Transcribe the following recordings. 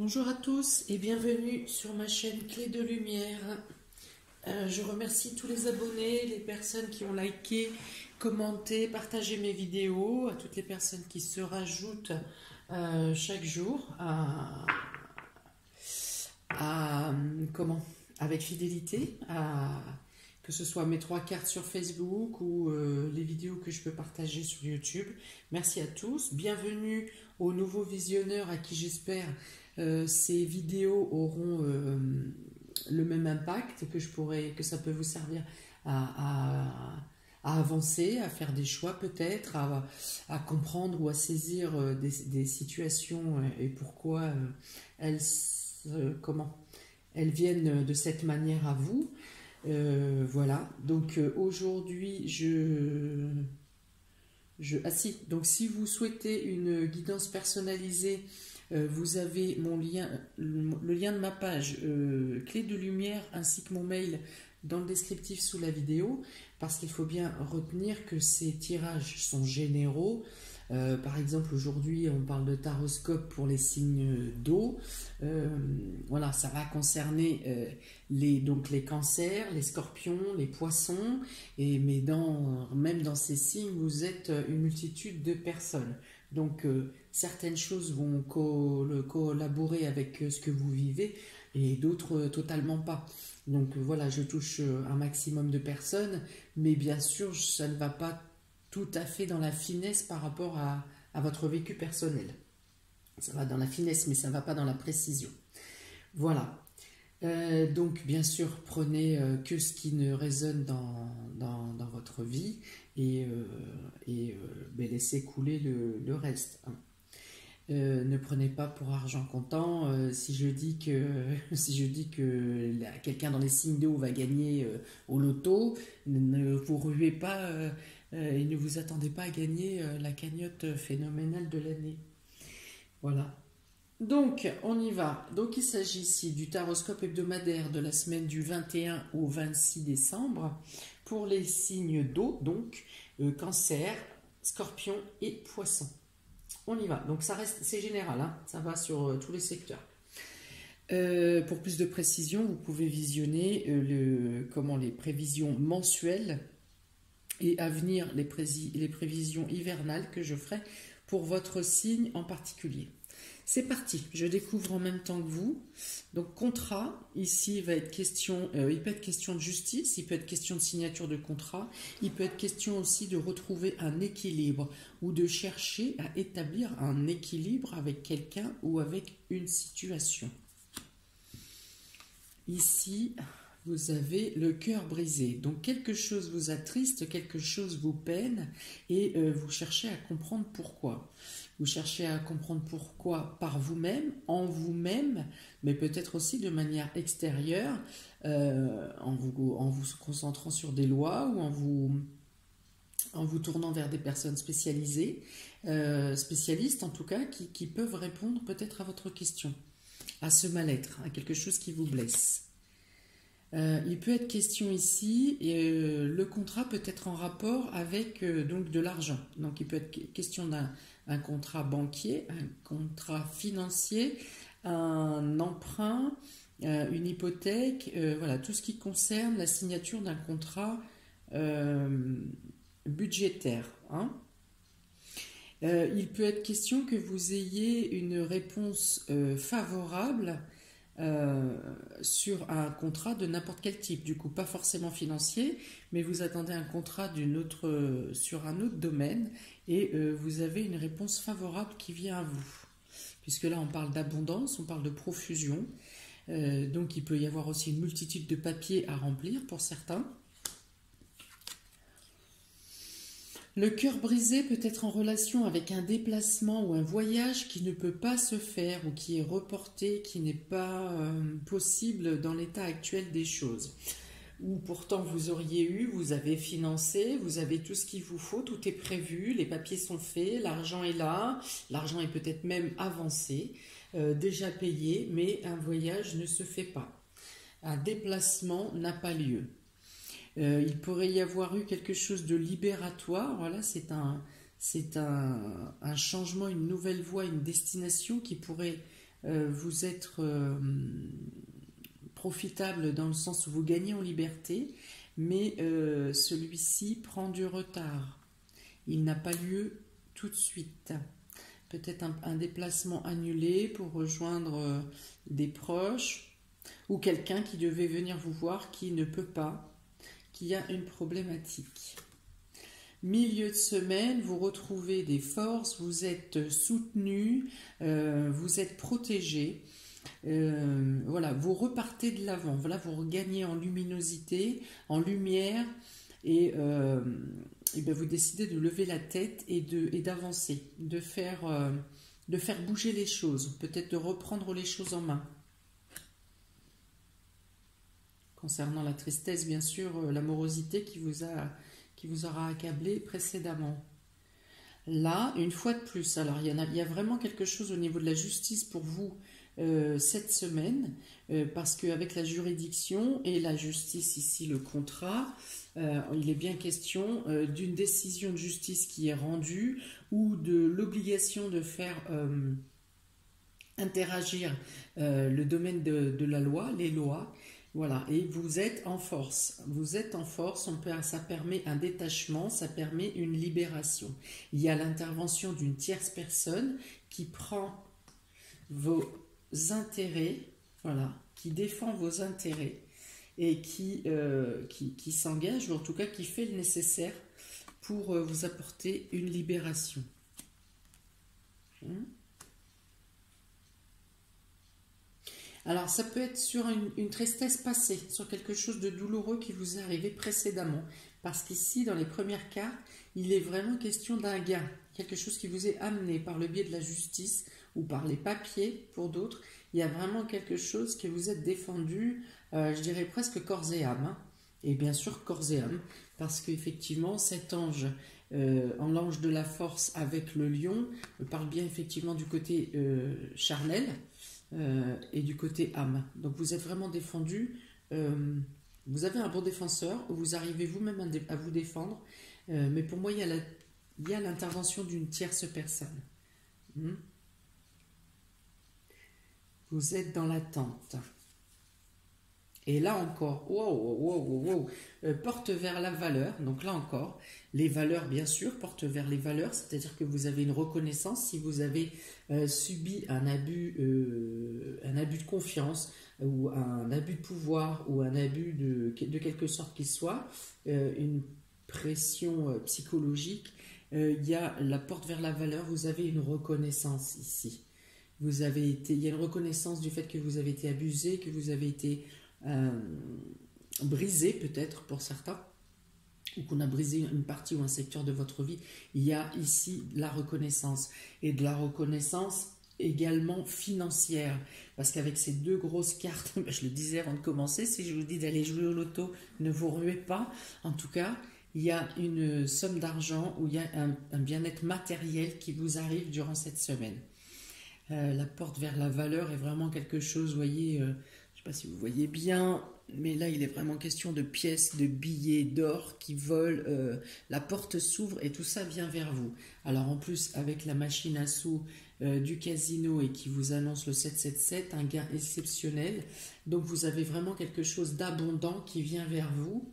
Bonjour à tous et bienvenue sur ma chaîne Clé de Lumière. Je remercie tous les abonnés, les personnes qui ont liké, commenté, partagé mes vidéos, à toutes les personnes qui se rajoutent chaque jour avec fidélité, que ce soit mes 3 cartes sur Facebook ou les vidéos que je peux partager sur YouTube. Merci à tous. Bienvenue aux nouveaux visionneurs à qui j'espère ces vidéos auront le même impact, que ça peut vous servir à avancer, à faire des choix peut-être, à comprendre ou à saisir des situations et pourquoi elles viennent de cette manière à vous. Voilà, donc aujourd'hui donc si vous souhaitez une guidance personnalisée, vous avez mon lien, le lien de ma page Clé de Lumière ainsi que mon mail dans le descriptif sous la vidéo, parce qu'il faut bien retenir que ces tirages sont généraux. Par exemple, aujourd'hui, on parle de taroscope pour les signes d'eau. Voilà, ça va concerner donc les cancers, les scorpions, les poissons. Mais même dans ces signes, vous êtes une multitude de personnes. Donc, certaines choses vont collaborer avec ce que vous vivez et d'autres totalement pas. Donc, voilà, je touche un maximum de personnes, mais bien sûr, ça ne va pas tout à fait dans la finesse par rapport à votre vécu personnel. Ça va dans la finesse, mais ça ne va pas dans la précision. Voilà. Donc, bien sûr, prenez que ce qui ne résonne dans votre vie et laissez couler le reste. Ne prenez pas pour argent comptant si je dis que quelqu'un dans les signes d'eau va gagner au loto. Ne vous ruez pas et ne vous attendez pas à gagner la cagnotte phénoménale de l'année. Voilà. Donc, on y va. Donc, il s'agit ici du taroscope hebdomadaire de la semaine du 21 au 26 décembre pour les signes d'eau, donc cancer, scorpion et poisson. On y va. Donc, c'est général, hein, ça va sur tous les secteurs. Pour plus de précision, vous pouvez visionner les prévisions mensuelles et à venir les prévisions hivernales que je ferai pour votre signe en particulier. C'est parti, je découvre en même temps que vous. Donc contrat, ici il peut être question de justice, il peut être question de signature de contrat, il peut être question aussi de retrouver un équilibre ou de chercher à établir un équilibre avec quelqu'un ou avec une situation. Ici, vous avez le cœur brisé. Donc quelque chose vous attriste, quelque chose vous peine et vous cherchez à comprendre pourquoi. Vous cherchez à comprendre pourquoi par vous-même, en vous-même, mais peut-être aussi de manière extérieure, en vous concentrant sur des lois ou en vous tournant vers des personnes spécialisées, spécialistes en tout cas, qui peuvent répondre peut-être à votre question, à ce mal-être, à quelque chose qui vous blesse. Il peut être question ici, le contrat peut être en rapport avec donc de l'argent. Donc il peut être question d'un contrat banquier, un contrat financier, un emprunt, une hypothèque, voilà, tout ce qui concerne la signature d'un contrat budgétaire. Hein. Il peut être question que vous ayez une réponse favorable sur un contrat de n'importe quel type, du coup pas forcément financier, mais vous attendez un contrat sur un autre domaine et vous avez une réponse favorable qui vient à vous, puisque là on parle d'abondance, on parle de profusion, donc il peut y avoir aussi une multitude de papiers à remplir pour certains. Le cœur brisé peut être en relation avec un déplacement ou un voyage qui ne peut pas se faire ou qui est reporté, qui n'est pas possible dans l'état actuel des choses. Ou pourtant vous avez financé, vous avez tout ce qu'il vous faut, tout est prévu, les papiers sont faits, l'argent est là, l'argent est peut-être même avancé, déjà payé, mais un voyage ne se fait pas. Un déplacement n'a pas lieu. Il pourrait y avoir eu quelque chose de libératoire, voilà, c'est un changement, une nouvelle voie, une destination qui pourrait vous êtes profitable dans le sens où vous gagnez en liberté, mais celui-ci prend du retard. Il n'a pas lieu tout de suite. Peut-être un déplacement annulé pour rejoindre des proches ou quelqu'un qui devait venir vous voir qui ne peut pas, qui a une problématique. Milieu de semaine, vous retrouvez des forces, vous êtes soutenu, vous êtes protégé. Voilà, vous repartez de l'avant. Voilà, vous regagnez en luminosité, en lumière, et ben vous décidez de lever la tête et d'avancer, de faire bouger les choses, peut-être de reprendre les choses en main. Concernant la tristesse, bien sûr, l'amorosité qui vous aura accablé précédemment. Là, une fois de plus, alors il y a vraiment quelque chose au niveau de la justice pour vous cette semaine, parce qu'avec la juridiction et la justice ici, le contrat, il est bien question d'une décision de justice qui est rendue ou de l'obligation de faire interagir le domaine de la loi, les lois. Voilà, et vous êtes en force. Vous êtes en force, ça permet un détachement, ça permet une libération. Il y a l'intervention d'une tierce personne qui prend vos intérêts, voilà, qui défend vos intérêts et qui s'engage, ou en tout cas qui fait le nécessaire pour vous apporter une libération. Alors, ça peut être sur une tristesse passée, sur quelque chose de douloureux qui vous est arrivé précédemment. Parce qu'ici, dans les premières cartes, il est vraiment question d'un gain. Quelque chose qui vous est amené par le biais de la justice ou par les papiers pour d'autres. Il y a vraiment quelque chose que vous êtes défendu, je dirais presque corps et âme. Et bien sûr, corps et âme. Parce qu'effectivement, cet ange, en l'ange de la force avec le lion, parle bien effectivement du côté charnel. Et du côté âme. Donc vous êtes vraiment défendu, vous avez un bon défenseur, vous arrivez vous-même à vous défendre, mais pour moi il y a l'intervention d'une tierce personne. Vous êtes dans l'attente. Et là encore, porte vers la valeur. Donc là encore, les valeurs, bien sûr, portent vers les valeurs, c'est-à-dire que vous avez une reconnaissance si vous avez subi un abus de confiance ou un abus de pouvoir ou un abus de quelque sorte qu'il soit, une pression psychologique. Il y a la porte vers la valeur, vous avez une reconnaissance ici. Il y a une reconnaissance du fait que vous avez été abusé, que vous avez été brisé peut-être pour certains, ou qu'on a brisé une partie ou un secteur de votre vie. Il y a ici de la reconnaissance, et de la reconnaissance également financière, parce qu'avec ces deux grosses cartes, je le disais avant de commencer, si je vous dis d'aller jouer au loto, ne vous ruez pas. En tout cas, il y a une somme d'argent ou il y a un bien-être matériel qui vous arrive durant cette semaine. La porte vers la valeur est vraiment quelque chose, vous voyez, je ne sais pas si vous voyez bien, mais là il est vraiment question de pièces, de billets, d'or qui volent, la porte s'ouvre et tout ça vient vers vous. Alors en plus avec la machine à sous du casino et qui vous annonce le 777, un gain exceptionnel, donc vous avez vraiment quelque chose d'abondant qui vient vers vous.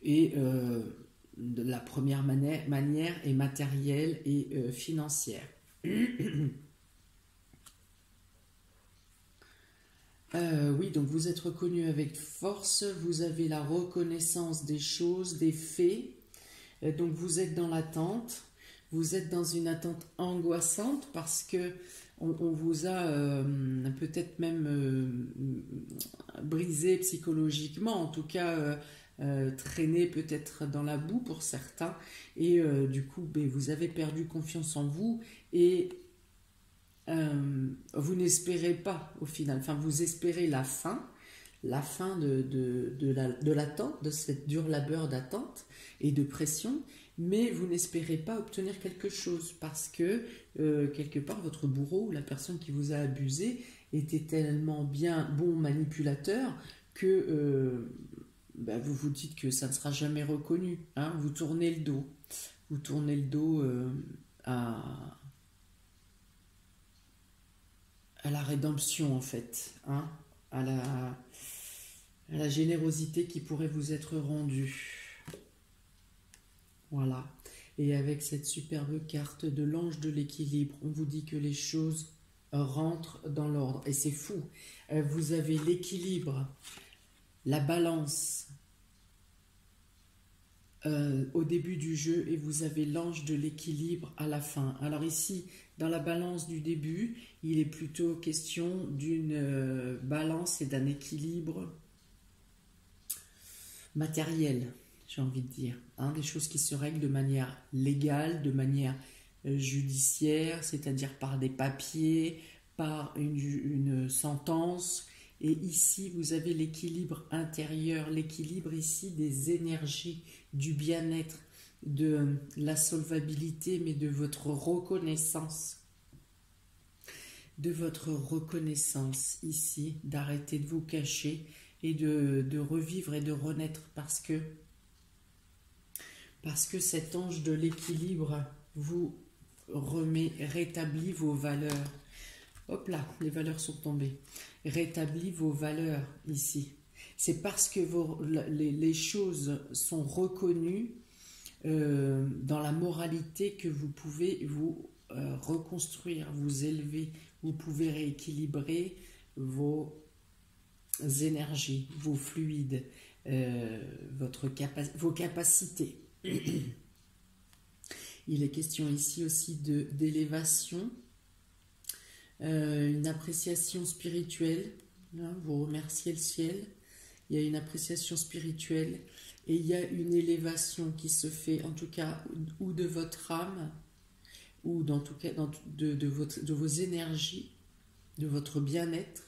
Et de la première manière est matérielle et financière. Oui, donc vous êtes reconnu avec force, vous avez la reconnaissance des choses, des faits, donc vous êtes dans l'attente, vous êtes dans une attente angoissante parce que on vous a peut-être même brisé psychologiquement, en tout cas traîné peut-être dans la boue pour certains, et du coup vous avez perdu confiance en vous et vous n'espérez pas au final, enfin vous espérez la fin de l'attente, de cette dur labeur d'attente et de pression, mais vous n'espérez pas obtenir quelque chose parce que quelque part votre bourreau ou la personne qui vous a abusé était tellement bien bon manipulateur que vous vous dites que ça ne sera jamais reconnu, hein, vous tournez le dos à à la rédemption en fait, hein, à la générosité qui pourrait vous être rendue. Voilà. Et avec cette superbe carte de l'ange de l'équilibre, on vous dit que les choses rentrent dans l'ordre. Et c'est fou. Vous avez l'équilibre, la balance au début du jeu et vous avez l'ange de l'équilibre à la fin. Alors ici, dans la balance du début, il est plutôt question d'une balance et d'un équilibre matériel, j'ai envie de dire. Hein, des choses qui se règlent de manière légale, de manière judiciaire, c'est-à-dire par des papiers, par une sentence. Et ici, vous avez l'équilibre intérieur, l'équilibre ici des énergies, du bien-être, de la solvabilité, mais de votre reconnaissance. De votre reconnaissance ici, d'arrêter de vous cacher et de revivre et de renaître parce que cet ange de l'équilibre vous rétablit vos valeurs. Hop là, les valeurs sont tombées. Rétablit vos valeurs ici. C'est parce que les choses sont reconnues dans la moralité que vous pouvez vous reconstruire, vous élever. Vous pouvez rééquilibrer vos énergies, vos fluides, vos capacités. Il est question ici aussi d'élévation, une appréciation spirituelle. Hein, vous remerciez le ciel. Il y a une appréciation spirituelle et il y a une élévation qui se fait, en tout cas, ou de votre âme, ou en tout cas de vos énergies, de votre bien-être.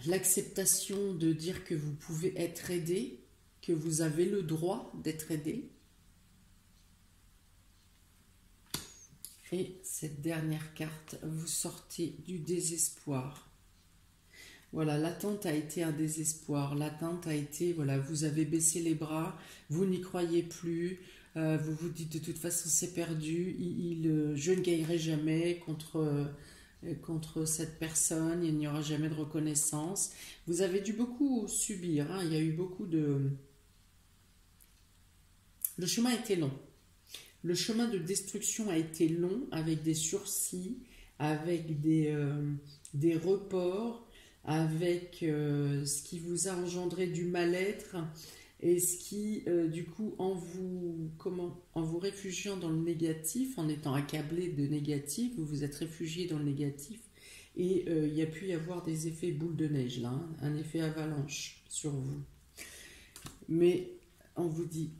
L'acceptation de dire que vous pouvez être aidé, que vous avez le droit d'être aidé. Et cette dernière carte, vous sortez du désespoir. Voilà, l'attente a été un désespoir. L'attente a été, voilà, vous avez baissé les bras, vous n'y croyez plus, vous vous dites de toute façon c'est perdu, je ne gagnerai jamais contre cette personne, il n'y aura jamais de reconnaissance. Vous avez dû beaucoup subir, hein, il y a eu beaucoup de... Le chemin a été long. Le chemin de destruction a été long, avec des sursis, avec des reports, avec ce qui vous a engendré du mal-être et ce qui, du coup, en vous réfugiant dans le négatif, en étant accablé de négatif, vous vous êtes réfugié dans le négatif et il y a pu y avoir des effets boule de neige, là, hein, un effet avalanche sur vous. Mais on vous dit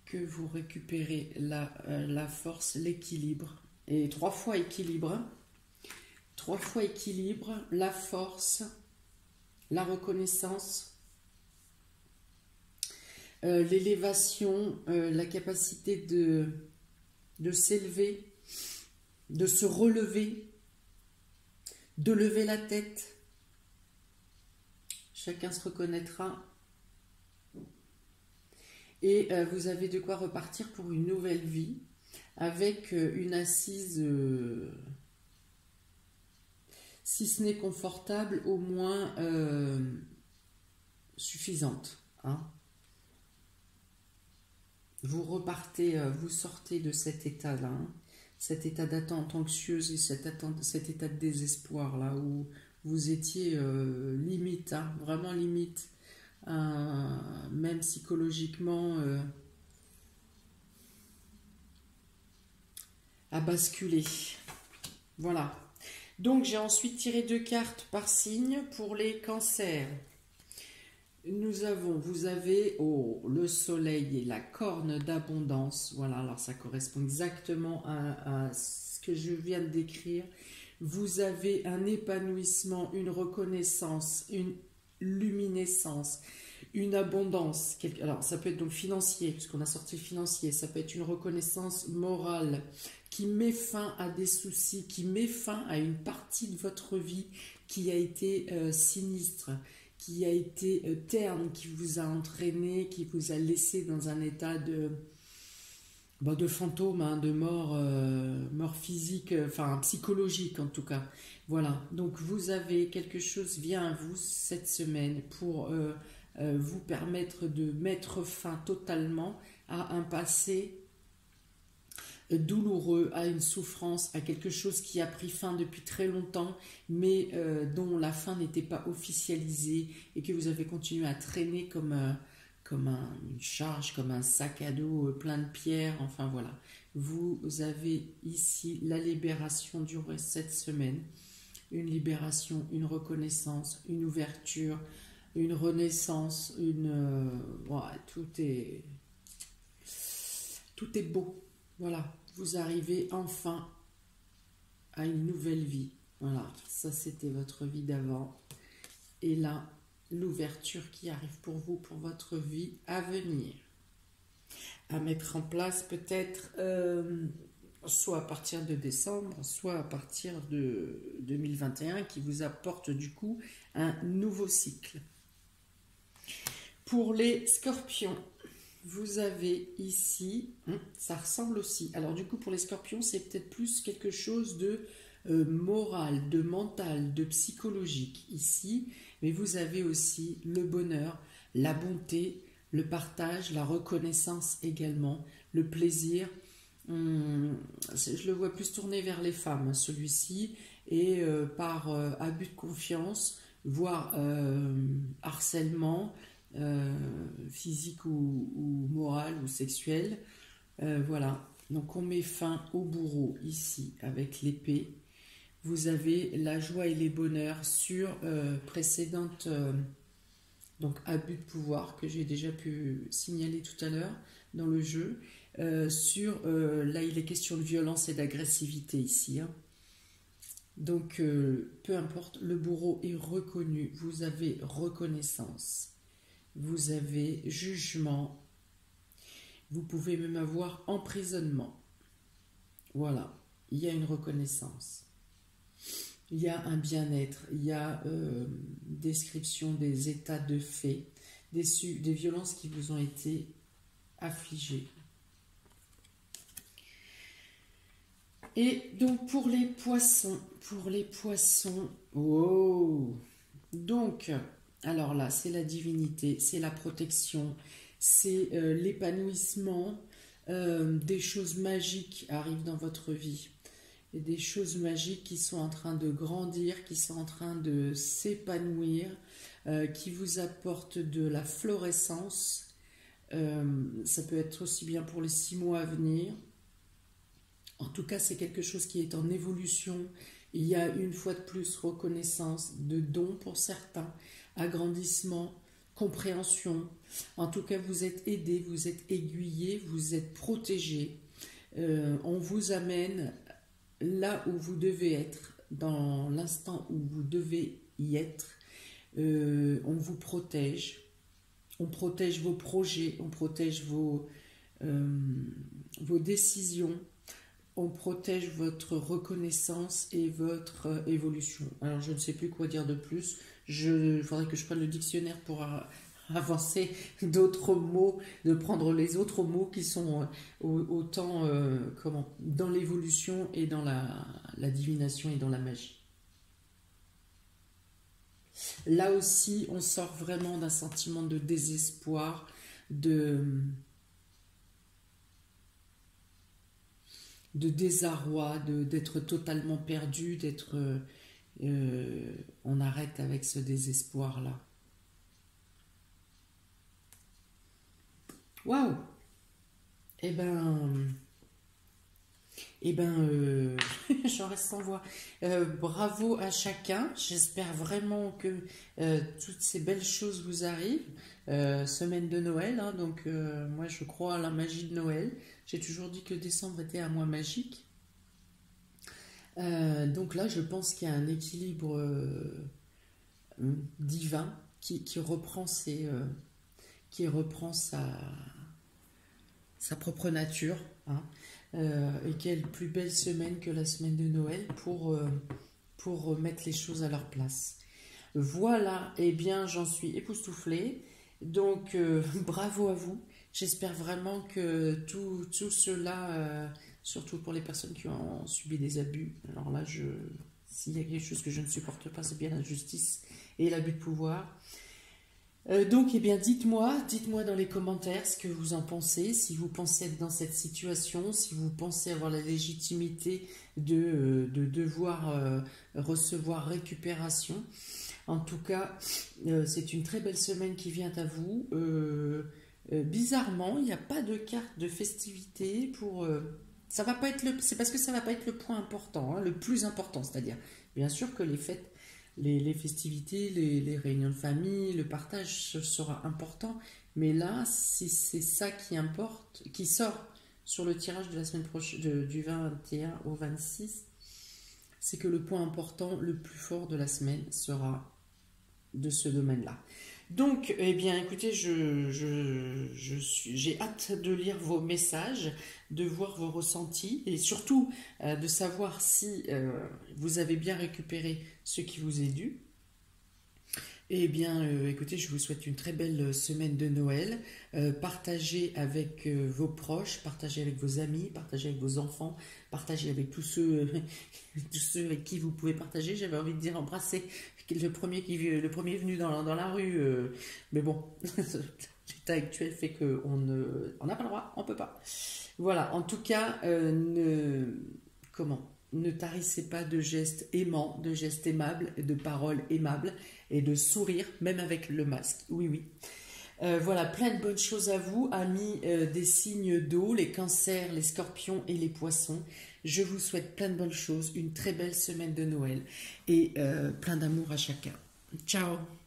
que vous récupérez la force, l'équilibre, et 3 fois équilibre, 3 fois équilibre, la force, la reconnaissance, l'élévation, la capacité de s'élever, de se relever, de lever la tête. Chacun se reconnaîtra. Et vous avez de quoi repartir pour une nouvelle vie avec une assise, si ce n'est confortable, au moins suffisante. Hein. Vous repartez, vous sortez de cet état-là, hein, cet état d'attente anxieuse et cet état de désespoir là où vous étiez limite, hein, vraiment limite. Même psychologiquement à basculer. Voilà. Donc j'ai ensuite tiré 2 cartes par signe pour les cancers. Vous avez le soleil et la corne d'abondance. Voilà, alors ça correspond exactement à ce que je viens de décrire. Vous avez un épanouissement, une reconnaissance, une luminescence, une abondance. Alors ça peut être donc financier, puisqu'on a sorti le financier, ça peut être une reconnaissance morale qui met fin à des soucis, qui met fin à une partie de votre vie qui a été sinistre, qui a été terne, qui vous a entraîné, qui vous a laissé dans un état bah, de fantômes, hein, de mort, mort physique, enfin psychologique en tout cas. Voilà, donc vous avez quelque chose vient à vous cette semaine pour vous permettre de mettre fin totalement à un passé douloureux, à une souffrance, à quelque chose qui a pris fin depuis très longtemps, mais dont la fin n'était pas officialisée et que vous avez continué à traîner une charge, comme un sac à dos plein de pierres, enfin voilà. Vous avez ici la libération durant cette semaine, une libération, une reconnaissance, une ouverture, une renaissance, ouais, tout est beau. Voilà, vous arrivez enfin à une nouvelle vie. Voilà, ça c'était votre vie d'avant. Et là, l'ouverture qui arrive pour vous, pour votre vie à venir. À mettre en place peut-être soit à partir de décembre, soit à partir de 2021, qui vous apporte du coup un nouveau cycle. Pour les scorpions, vous avez ici, ça ressemble aussi, alors du coup pour les scorpions c'est peut-être plus quelque chose de moral, de mental, de psychologique ici, mais vous avez aussi le bonheur, la bonté, le partage, la reconnaissance également, le plaisir. Je le vois plus tourner vers les femmes celui-ci, et par abus de confiance, voire harcèlement, physique ou moral ou sexuel. Voilà, donc on met fin au bourreau ici avec l'épée. Vous avez la joie et les bonheurs sur précédente donc abus de pouvoir que j'ai déjà pu signaler tout à l'heure dans le jeu. Là il est question de violence et d'agressivité ici, hein. Donc peu importe, le bourreau est reconnu, vous avez reconnaissance. Vous avez jugement, vous pouvez même avoir emprisonnement. Voilà, il y a une reconnaissance. Il y a un bien-être, il y a description des états de fait, des violences qui vous ont été affligées. Et donc pour les poissons, oh, donc... Alors là, c'est la divinité, c'est la protection, c'est l'épanouissement, des choses magiques arrivent dans votre vie. Et des choses magiques qui sont en train de grandir, qui sont en train de s'épanouir, qui vous apportent de la florescence. Ça peut être aussi bien pour les 6 mois à venir. En tout cas, c'est quelque chose qui est en évolution. Il y a une fois de plus reconnaissance de dons pour certains, agrandissement, compréhension. En tout cas, vous êtes aidé, vous êtes aiguillé, vous êtes protégé. On vous amène là où vous devez être, dans l'instant où vous devez y être. On vous protège. On protège vos projets, on protège vos décisions. On protège votre reconnaissance et votre évolution. Alors, je ne sais plus quoi dire de plus. Il faudrait que je prenne le dictionnaire pour avancer d'autres mots, de prendre les autres mots qui sont autant dans l'évolution et dans la divination et dans la magie. Là aussi, on sort vraiment d'un sentiment de désespoir, de désarroi, d'être totalement perdu, on arrête avec ce désespoir-là. Waouh! Eh ben, j'en reste sans voix. Bravo à chacun. J'espère vraiment que toutes ces belles choses vous arrivent. Semaine de Noël, hein, donc moi je crois à la magie de Noël. J'ai toujours dit que décembre était un mois magique. Donc là, je pense qu'il y a un équilibre divin qui reprend sa propre nature, hein, et quelle plus belle semaine que la semaine de Noël pour mettre les choses à leur place. Voilà, eh bien j'en suis époustouflée, donc bravo à vous. J'espère vraiment que tout cela, surtout pour les personnes qui ont subi des abus, alors là, s'il y a quelque chose que je ne supporte pas, c'est bien l'injustice et l'abus de pouvoir. Donc, eh bien, dites-moi dans les commentaires ce que vous en pensez, si vous pensez être dans cette situation, si vous pensez avoir la légitimité de devoir recevoir récupération. En tout cas, c'est une très belle semaine qui vient à vous. Bizarrement, il n'y a pas de carte de festivité pour. Ça va pas être c'est parce que ça va pas être le point important, hein, le plus important, c'est-à-dire, bien sûr que les fêtes, les festivités, les réunions de famille, le partage ce sera important, mais là, si c'est ça qui importe, qui sort sur le tirage de la semaine prochaine, du 21 au 26, c'est que le point important, le plus fort de la semaine sera de ce domaine-là. Donc, eh bien, écoutez, j'ai hâte de lire vos messages, de voir vos ressentis et surtout de savoir si vous avez bien récupéré ce qui vous est dû. Eh bien, écoutez, je vous souhaite une très belle semaine de Noël. Partagez avec vos proches, partagez avec vos amis, partagez avec vos enfants, partagez avec tous ceux, tous ceux avec qui vous pouvez partager. J'avais envie de dire embrasser le premier venu dans la rue. Mais bon, l'état actuel fait qu'on n'a pas le droit, on peut pas. Voilà, en tout cas, ne tarissez pas de gestes aimants, de gestes aimables, de paroles aimables et de sourires, même avec le masque. Oui, oui. Voilà, plein de bonnes choses à vous, amis des signes d'eau, les cancers, les scorpions et les poissons. Je vous souhaite plein de bonnes choses, une très belle semaine de Noël et plein d'amour à chacun. Ciao!